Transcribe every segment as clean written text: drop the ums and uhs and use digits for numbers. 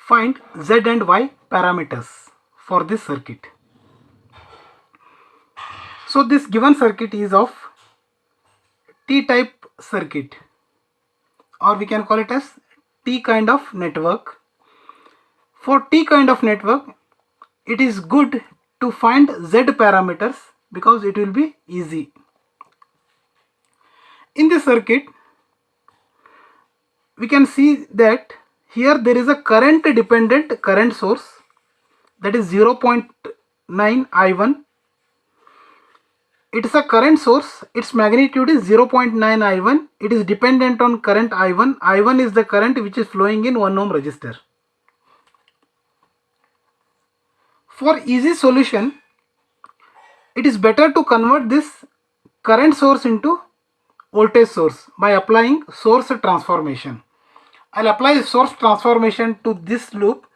find Z and Y parameters for this circuit. So this given circuit is of T-type circuit, or we can call it as T kind of network. For T kind of network, it is good to find Z parameters because it will be easy. In this circuit, we can see that here there is a current dependent current source, that is 0.9 I1. It is a current source, its magnitude is 0.9 I1. It is dependent on current I1. I1 is the current which is flowing in 1 ohm resistor. For easy solution, it is better to convert this current source into voltage source by applying source transformation. I'll apply source transformation to this loop.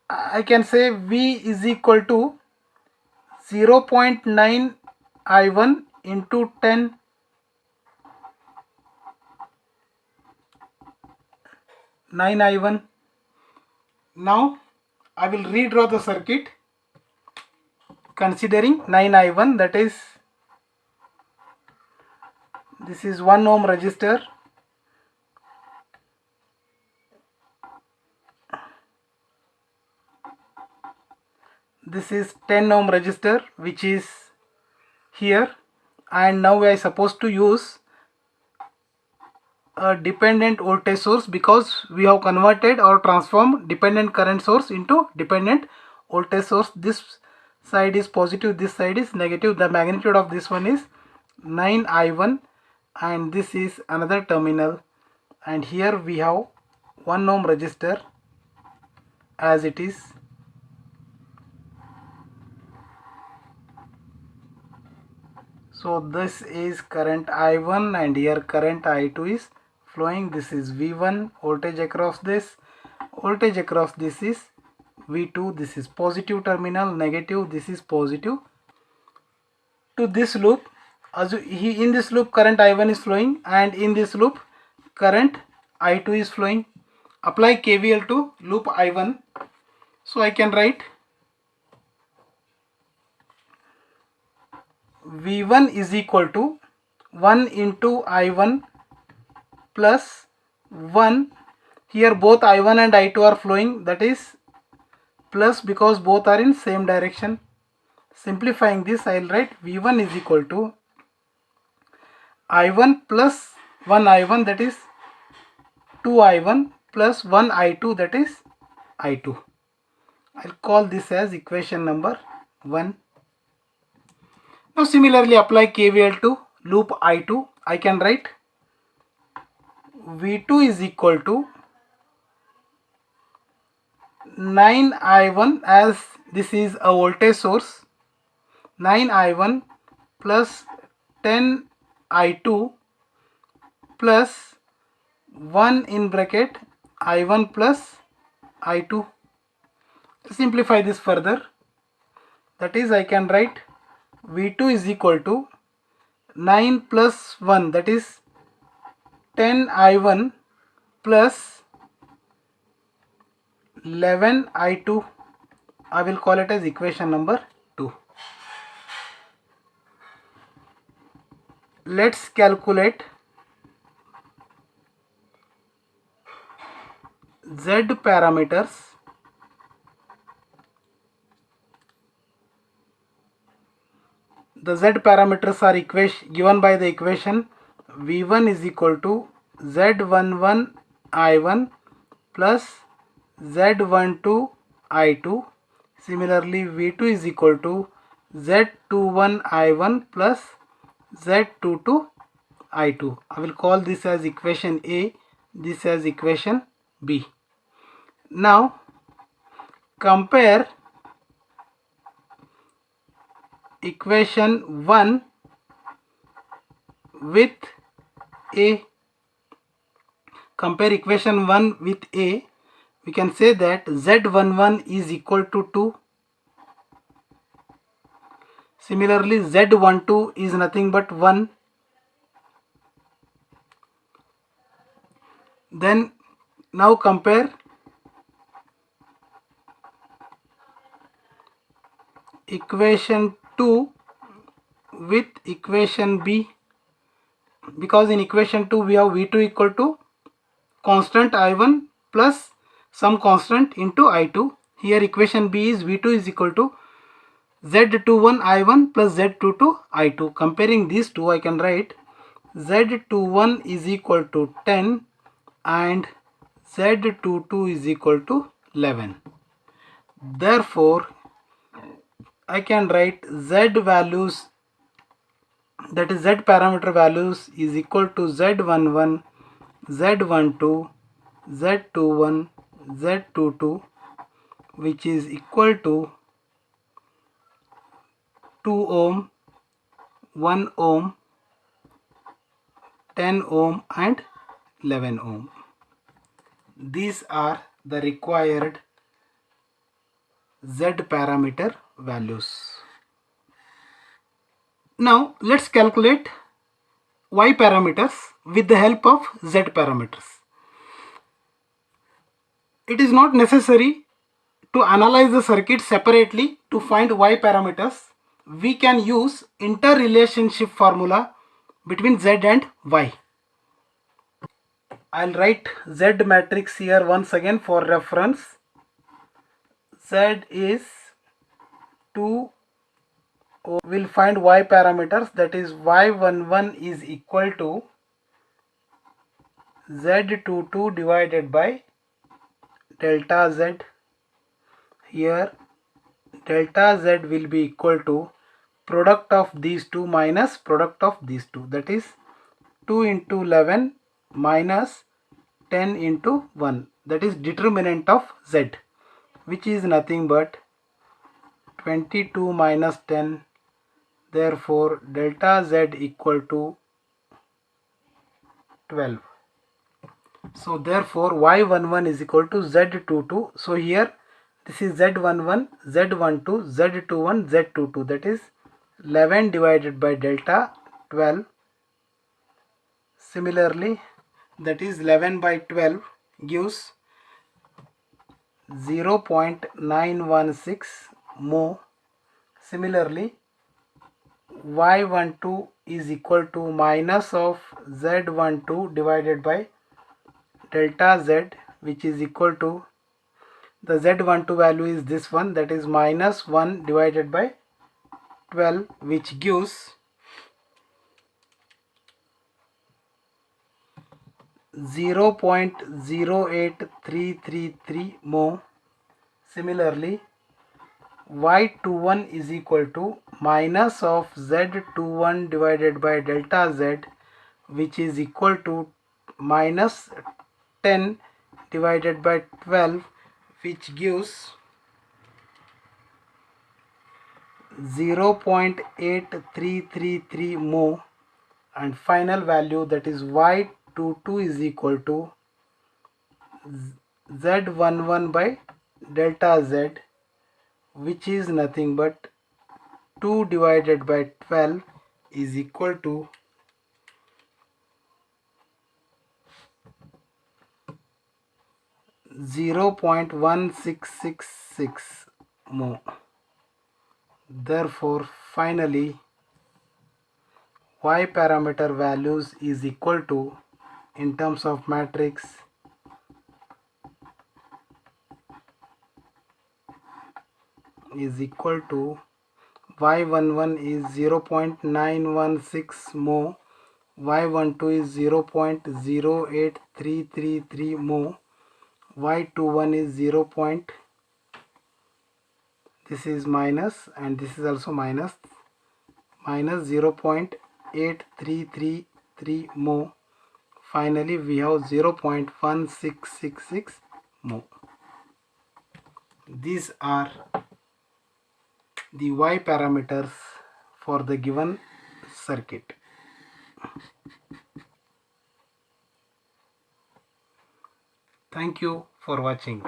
I can say V is equal to 0.9 I1 into 10 9 I1. Now I will redraw the circuit considering 9 I1, that is, this is 1 ohm resistor. This is 10 ohm resistor which is here, and now we are supposed to use a dependent voltage source because we have converted or transformed dependent current source into dependent voltage source. This side is positive, this side is negative. The magnitude of this one is 9 I1, and this is another terminal, and here we have 1 ohm resistor as it is. So this is current I1 and here current I2 is flowing. This is V1, voltage across this. Voltage across this is V2. This is positive terminal, negative, this is positive. To this loop, in this loop current I1 is flowing, and in this loop current I2 is flowing. Apply KVL to loop I1. So I can write V1 is equal to 1 into I1 plus 1. Here both I1 and I2 are flowing, that is plus because both are in same direction. Simplifying this, I will write V1 is equal to I1 plus 1 I1, that is 2 I1 plus 1 I2, that is I2. I'll call this as equation number 1. Now similarly apply KVL to loop I2. I can write V2 is equal to 9 I1, as this is a voltage source, 9 I1 plus 10 I2 plus 1 in bracket I1 plus I2. Simplify this further, that is I can write V2 is equal to 9 plus 1, that is 10 I1 plus 11 I2. I will call it as equation number 2. Let's calculate Z parameters. The Z parameters are given by the equation V1 is equal to Z11 I1 plus Z12 I2. Similarly, V2 is equal to Z21 I1 plus Z22 I2. I will call this as equation A, this as equation B. Now compare equation 1 with A. Compare equation 1 with A. We can say that Z11 is equal to 2. Similarly, Z12 is nothing but 1. Then now compare equation 2 with equation B, because in equation 2 we have V2 equal to constant I1 plus some constant into I2. Here equation B is V2 is equal to Z21 I1 plus Z22 I2. Comparing these two, I can write Z21 is equal to 10 and Z22 is equal to 11. Therefore, I can write Z values, that is Z parameter values, is equal to Z11, Z12, Z21, Z22, which is equal to 2 ohm, 1 ohm, 10 ohm and 11 ohm. These are the required Z parameter values. Now let's calculate Y parameters with the help of Z parameters. It is not necessary to analyze the circuit separately to find Y parameters. We can use interrelationship formula between Z and Y. I'll write Z matrix here once again for reference. Z is 2, will find Y parameters, that is Y11 is equal to Z22 divided by delta Z. Here delta Z will be equal to product of these two minus product of these two, that is 2 into 11 minus 10 into 1, that is determinant of Z, which is nothing but 22 minus 10. Therefore delta Z equal to 12. So therefore Y11 is equal to Z22. So here this is Z11, Z12, Z21, Z22, that is 11 divided by delta 12. Similarly, that is 11 by 12 gives 0.916 mho. Similarly, Y12 is equal to minus of Z12 divided by delta Z, which is equal to, the Z12 value is this one, that is minus 1 divided by 12, which gives 0.08333 mho. Similarly, Y21 is equal to minus of Z21 divided by delta Z, which is equal to minus 10 divided by 12, which gives 0.8333 mho, and final value, that is Y22 is equal to Z11 by delta Z, which is nothing but 2 divided by 12 is equal to 0.1666 mho. Therefore, finally, Y parameter values is equal to, in terms of matrix, is equal to Y11 is 0.916 mho, Y12 is 0.08333 mho, Y21 is 0. This is minus and this is also minus 0.8333 mho. Finally, we have 0.1666 mho. These are the Y parameters for the given circuit. Thank you for watching.